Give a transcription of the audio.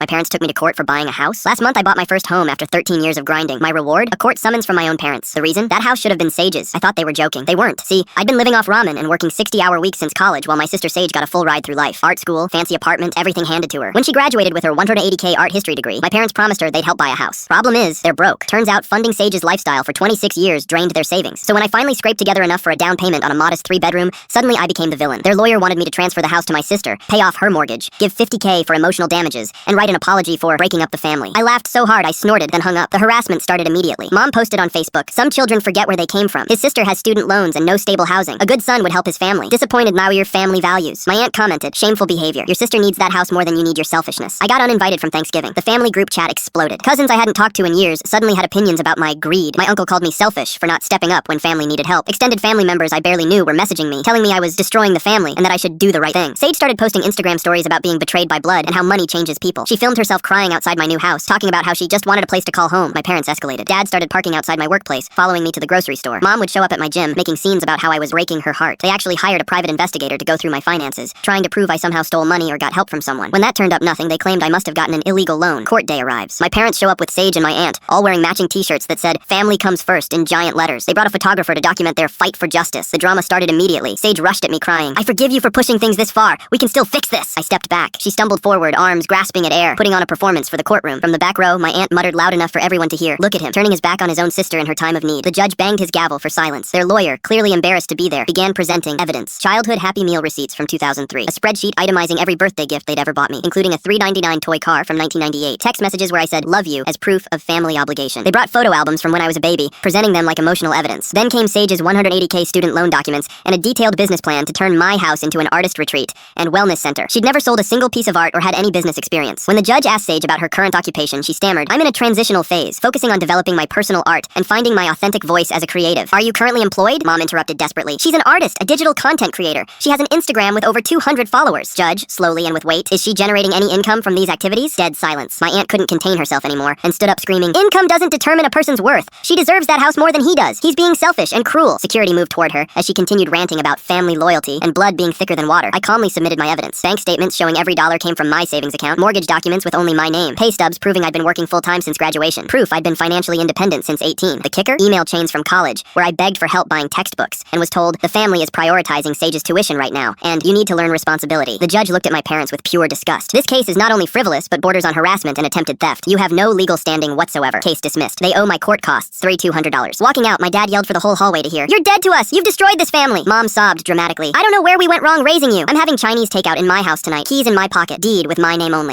My parents took me to court for buying a house. Last month, I bought my first home after 13 years of grinding. My reward? A court summons from my own parents. The reason? That house should have been Sage's. I thought they were joking. They weren't. See, I'd been living off ramen and working 60-hour weeks since college while my sister Sage got a full ride through life. Art school, fancy apartment, everything handed to her. When she graduated with her $180K art history degree, my parents promised her they'd help buy a house. Problem is, they're broke. Turns out funding Sage's lifestyle for 26 years drained their savings. So when I finally scraped together enough for a down payment on a modest 3-bedroom, suddenly I became the villain. Their lawyer wanted me to transfer the house to my sister, pay off her mortgage, give $50K for emotional damages, and write an apology for breaking up the family. I laughed so hard I snorted, then hung up. The harassment started immediately. Mom posted on Facebook, "Some children forget where they came from. His sister has student loans and no stable housing. A good son would help his family. Disappointed now your family values." My aunt commented, "Shameful behavior. Your sister needs that house more than you need your selfishness." I got uninvited from Thanksgiving. The family group chat exploded. Cousins I hadn't talked to in years suddenly had opinions about my greed. My uncle called me selfish for not stepping up when family needed help. Extended family members I barely knew were messaging me, telling me I was destroying the family and that I should do the right thing. Sage started posting Instagram stories about being betrayed by blood and how money changes people. She filmed herself crying outside my new house, talking about how she just wanted a place to call home. My parents escalated. Dad started parking outside my workplace, following me to the grocery store. Mom would show up at my gym, making scenes about how I was breaking her heart. They actually hired a private investigator to go through my finances, trying to prove I somehow stole money or got help from someone. When that turned up nothing, they claimed I must have gotten an illegal loan. Court day arrives. My parents show up with Sage and my aunt, all wearing matching t-shirts that said, "Family comes first" in giant letters. They brought a photographer to document their fight for justice. The drama started immediately. Sage rushed at me crying, "I forgive you for pushing things this far. We can still fix this." I stepped back. She stumbled forward, arms grasping at air, putting on a performance for the courtroom. From the back row, my aunt muttered loud enough for everyone to hear, "Look at him, turning his back on his own sister in her time of need." The judge banged his gavel for silence. Their lawyer, clearly embarrassed to be there, began presenting evidence. Childhood Happy Meal receipts from 2003. A spreadsheet itemizing every birthday gift they'd ever bought me, including a $3.99 toy car from 1998. Text messages where I said, "Love you," as proof of family obligation. They brought photo albums from when I was a baby, presenting them like emotional evidence. Then came Sage's $180K student loan documents and a detailed business plan to turn my house into an artist retreat and wellness center. She'd never sold a single piece of art or had any business experience. When the judge asked Sage about her current occupation, she stammered, "I'm in a transitional phase, focusing on developing my personal art and finding my authentic voice as a creative." "Are you currently employed?" Mom interrupted desperately. "She's an artist, a digital content creator. She has an Instagram with over 200 followers. Judge, slowly and with weight, "Is she generating any income from these activities?" Dead silence. My aunt couldn't contain herself anymore and stood up screaming, "Income doesn't determine a person's worth. She deserves that house more than he does. He's being selfish and cruel." Security moved toward her as she continued ranting about family loyalty and blood being thicker than water. I calmly submitted my evidence. Bank statements showing every dollar came from my savings account, mortgage documents with only my name, pay stubs proving I'd been working full-time since graduation, proof I'd been financially independent since 18. The kicker? Email chains from college, where I begged for help buying textbooks and was told, "The family is prioritizing Sage's tuition right now, and you need to learn responsibility." The judge looked at my parents with pure disgust. "This case is not only frivolous, but borders on harassment and attempted theft. You have no legal standing whatsoever. Case dismissed. They owe my court costs, $3,200. Walking out, my dad yelled for the whole hallway to hear, "You're dead to us! You've destroyed this family!" Mom sobbed dramatically, "I don't know where we went wrong raising you. I'm having Chinese takeout in my house tonight. Keys in my pocket. Deed with my name only."